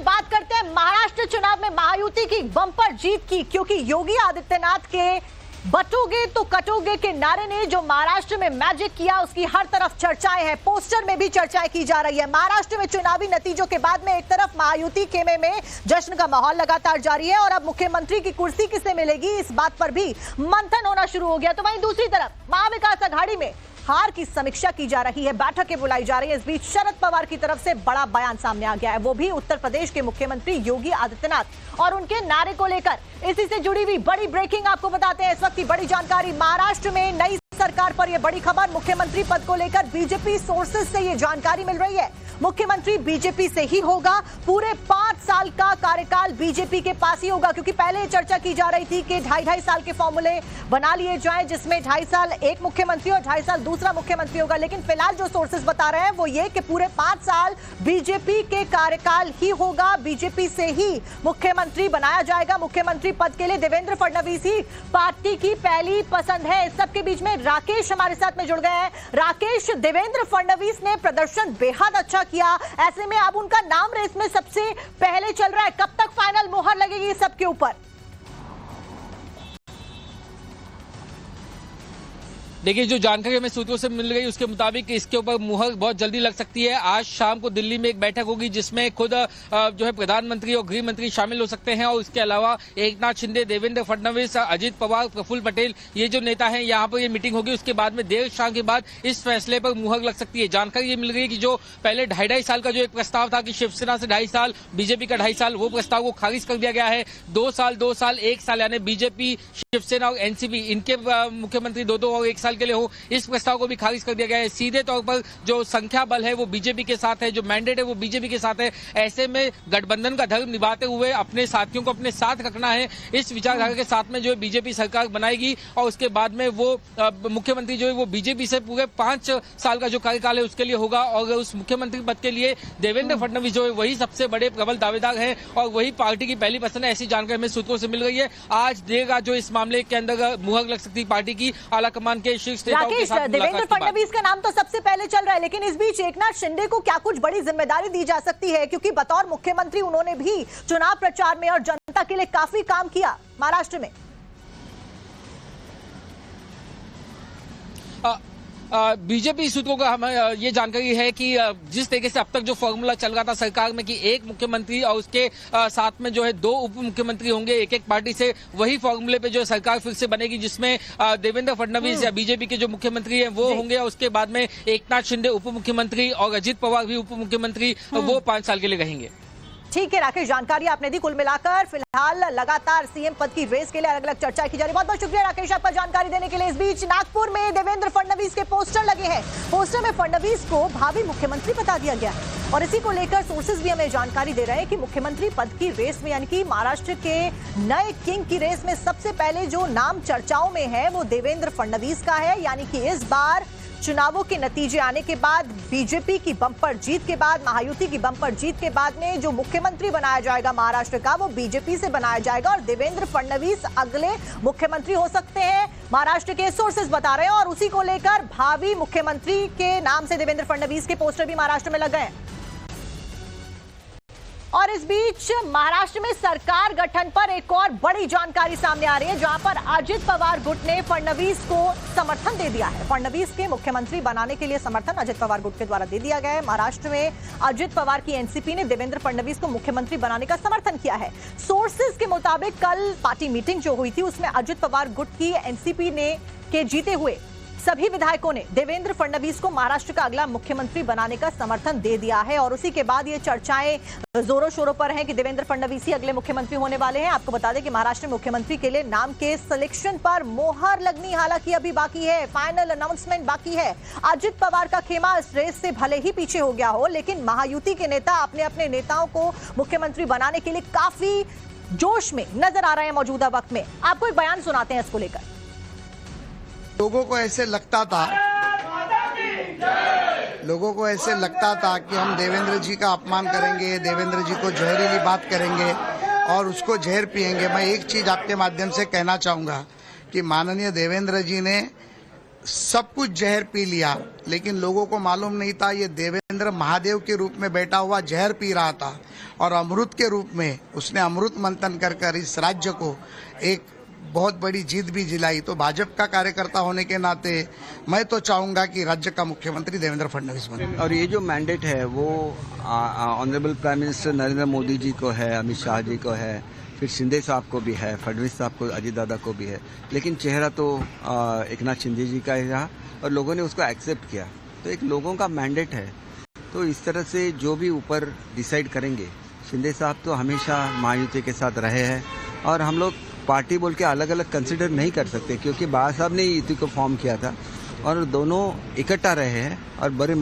बात करते हैं महाराष्ट्र चुनाव में महायुति की बम्पर जीत की, क्योंकि योगी आदित्यनाथ के बटोगे तो कटोगे के नारे ने जो महाराष्ट्र में मैजिक किया उसकी हर तरफ चर्चाएं हैं। पोस्टर में भी चर्चाएं की जा रही है। महाराष्ट्र में चुनावी नतीजों के बाद में एक तरफ महायुति खेमे में जश्न का माहौल लगातार जारी है और अब मुख्यमंत्री की कुर्सी किसे मिलेगी इस बात पर भी मंथन होना शुरू हो गया। तो वहीं दूसरी तरफ महाविकास अघाड़ी में हार की समीक्षा की जा रही है, बैठकें बुलाई जा रही है। इस बीच शरद पवार की तरफ से बड़ा बयान सामने आ गया है, वो भी उत्तर प्रदेश के मुख्यमंत्री योगी आदित्यनाथ और उनके नारे को लेकर। इसी से जुड़ी हुई बड़ी ब्रेकिंग आपको बताते हैं, इस वक्त की बड़ी जानकारी। महाराष्ट्र में नई सरकार पर यह बड़ी खबर, मुख्यमंत्री पद को लेकर बीजेपी सोर्सेज से यह जानकारी मिल रही है। मुख्यमंत्री बीजेपी से ही होगा, पूरे 5 साल का कार्यकाल बीजेपी के पास ही होगा, क्योंकि पहले चर्चा की जा रही थी कि 2.5 साल के फॉर्मूले बना लिए जाएं, जिसमें 2.5 साल एक मुख्यमंत्री और 2.5 साल दूसरा मुख्यमंत्री होगा। लेकिन फिलहाल जो सोर्सेज बता रहे हैं वो ये कि पूरे 5 साल बीजेपी के कार्यकाल ही होगा, बीजेपी से ही मुख्यमंत्री बनाया जाएगा। मुख्यमंत्री पद के लिए देवेंद्र फडणवीस ही पार्टी की पहली पसंद है। इस सबके बीच में राकेश हमारे साथ में जुड़ गए हैं। राकेश, देवेंद्र फडणवीस ने प्रदर्शन बेहद अच्छा किया, ऐसे में अब उनका नाम रेस में सबसे पहले चल रहा है। कब तक फाइनल मुहर लगेगी सबके ऊपर? देखिए, जो जानकारी हमें सूत्रों से मिल गई उसके मुताबिक इसके ऊपर मुहर बहुत जल्दी लग सकती है। आज शाम को दिल्ली में एक बैठक होगी जिसमें खुद जो है प्रधानमंत्री और गृह मंत्री शामिल हो सकते हैं और इसके अलावा एकनाथ शिंदे, देवेंद्र फडणवीस, अजित पवार, प्रफुल्ल पटेल, ये जो नेता हैं यहाँ पर ये मीटिंग होगी। उसके बाद में देर शाम के बाद इस फैसले पर मुहर लग सकती है। जानकारी ये मिल गई कि जो पहले 2.5 साल का जो एक प्रस्ताव था कि शिवसेना से 2.5 साल, बीजेपी का 2.5 साल, वो प्रस्ताव को खारिज कर दिया गया है। 2 साल 2 साल 1 साल, यानी बीजेपी, शिवसेना और एनसीपी इनके मुख्यमंत्री 2-2 और 1 साल के लिए हो, इस प्रस्ताव को भी खारिज कर दिया गया है। सीधे तौर पर जो संख्या बल है वो बीजेपी के साथ है, जो मैंडेट है वो बीजेपी के साथ है। ऐसे में गठबंधन का धर्म निभाते हुए अपने साथियों को अपने साथ रखना है, इस विचारधारा के साथ में जो है बीजेपी सरकार बनाएगी और उसके बाद में वो मुख्यमंत्री जो है वो बीजेपी से पूरे 5 साल का जो कार्यकाल है उसके लिए होगा और उस मुख्यमंत्री पद के लिए देवेंद्र फडणवीस जो है वही सबसे बड़े प्रबल दावेदार हैं और वही पार्टी की पहली पसंद है। ऐसी जानकारी हमें सूत्रों से मिल रही है। आज देर रात जो इस मामले के अंदर मुहर लग सकती पार्टी की आलाकमान के शीर्ष नेताओं के साथ। देवेंद्र फडणवीस का नाम तो सबसे पहले चल रहा है, लेकिन इस बीच एकनाथ शिंदे को क्या कुछ बड़ी जिम्मेदारी दी जा सकती है? क्योंकि बतौर मुख्यमंत्री उन्होंने भी चुनाव प्रचार में और जनता के लिए काफी काम किया महाराष्ट्र में। बीजेपी सूत्रों का हमें ये जानकारी है कि जिस तरीके से अब तक जो फॉर्मूला चल रहा था सरकार में कि एक मुख्यमंत्री और उसके साथ में जो है 2 उप मुख्यमंत्री होंगे एक एक पार्टी से, वही फॉर्मूले पे जो सरकार फिर से बनेगी जिसमें देवेंद्र फडणवीस या बीजेपी के जो मुख्यमंत्री हैं वो होंगे और उसके बाद में एकनाथ शिंदे उप मुख्यमंत्री और अजित पवार भी उप मुख्यमंत्री, वो 5 साल के लिए रहेंगे। ठीक है राकेश, जानकारी आपने दी। कुल मिलाकर फिलहाल लगातार सीएम पद की रेस के लिए अलग अलग चर्चा की जा रही है। बहुत बहुत शुक्रिया राकेश आपका जानकारी देने के लिए। इस बीच नागपुर में देवेंद्र फडणवीस के पोस्टर लगे हैं। पोस्टर में फडणवीस को भावी मुख्यमंत्री बता दिया गया है और इसी को लेकर सोर्सेज भी हमें जानकारी दे रहे हैं कि मुख्यमंत्री पद की रेस में, यानी कि महाराष्ट्र के नए किंग की रेस में सबसे पहले जो नाम चर्चाओं में है वो देवेंद्र फडणवीस का है। यानी कि इस बार चुनावों के नतीजे आने के बाद, बीजेपी की बम्पर जीत के बाद, महायुति की बम्पर जीत के बाद में जो मुख्यमंत्री बनाया जाएगा महाराष्ट्र का वो बीजेपी से बनाया जाएगा और देवेंद्र फडणवीस अगले मुख्यमंत्री हो सकते हैं, महाराष्ट्र के सोर्सेज बता रहे हैं। और उसी को लेकर भावी मुख्यमंत्री के नाम से देवेंद्र फडणवीस के पोस्टर भी महाराष्ट्र में लग गए हैं। और इस बीच महाराष्ट्र में सरकार गठन पर एक और बड़ी जानकारी सामने आ रही है, जहां पर अजित पवार गुट ने फडणवीस को समर्थन दे दिया है। फडणवीस के मुख्यमंत्री बनाने के लिए समर्थन अजित पवार गुट के द्वारा दे दिया गया है। महाराष्ट्र में अजित पवार की एनसीपी ने देवेंद्र फडणवीस को मुख्यमंत्री बनाने का समर्थन किया है। सोर्सेज के मुताबिक कल पार्टी मीटिंग जो हुई थी उसमें अजित पवार गुट की एनसीपी ने के जीते हुए सभी विधायकों ने देवेंद्र फडणवीस को महाराष्ट्र का अगला मुख्यमंत्री बनाने का समर्थन दे दिया है और उसी के बाद ये चर्चाएं जोरों शोरों पर हैं कि देवेंद्र फडणवीस ही अगले मुख्यमंत्री होने वाले हैं। आपको बता दें कि महाराष्ट्र में मुख्यमंत्री के लिए नाम के सिलेक्शन पर मोहर लगनी हालांकि अभी बाकी है, फाइनल अनाउंसमेंट बाकी है। अजित पवार का खेमा इस रेस से भले ही पीछे हो गया हो, लेकिन महायुति के नेता अपने अपने नेताओं को मुख्यमंत्री बनाने के लिए काफी जोश में नजर आ रहे हैं मौजूदा वक्त में। आपको एक बयान सुनाते हैं इसको लेकर। लोगों को ऐसे लगता था कि हम देवेंद्र जी का अपमान करेंगे, देवेंद्र जी को जहरीली बात करेंगे और उसको जहर पिएंगे। मैं एक चीज आपके माध्यम से कहना चाहूंगा कि माननीय देवेंद्र जी ने सब कुछ जहर पी लिया, लेकिन लोगों को मालूम नहीं था ये देवेंद्र महादेव के रूप में बैठा हुआ जहर पी रहा था और अमृत के रूप में उसने अमृत मंथन कर इस राज्य को एक बहुत बड़ी जीत भी दिलाई। तो भाजपा का कार्यकर्ता होने के नाते मैं तो चाहूंगा कि राज्य का मुख्यमंत्री देवेंद्र फडणवीस बने। और ये जो मैंडेट है वो honourable prime minister Narendra Modi ji को है, अमित शाह जी को है, फिर शिंदे साहब को भी है, फडणवीस साहब को, अजीत दादा को भी है, लेकिन चेहरा तो एकनाथ शिंदे जी का ही रहा और लोगों ने उसको एक्सेप्ट किया। तो एक लोगों का मैंडेट है, तो इस तरह से जो भी ऊपर डिसाइड करेंगे, शिंदे साहब तो हमेशा महायुति के साथ रहे हैं और हम लोग पार्टी बोल के अलग अलग कंसिडर नहीं कर सकते, क्योंकि बाबा साहब ने युति को फॉर्म किया था और दोनों इकट्ठा रहे हैं और बड़े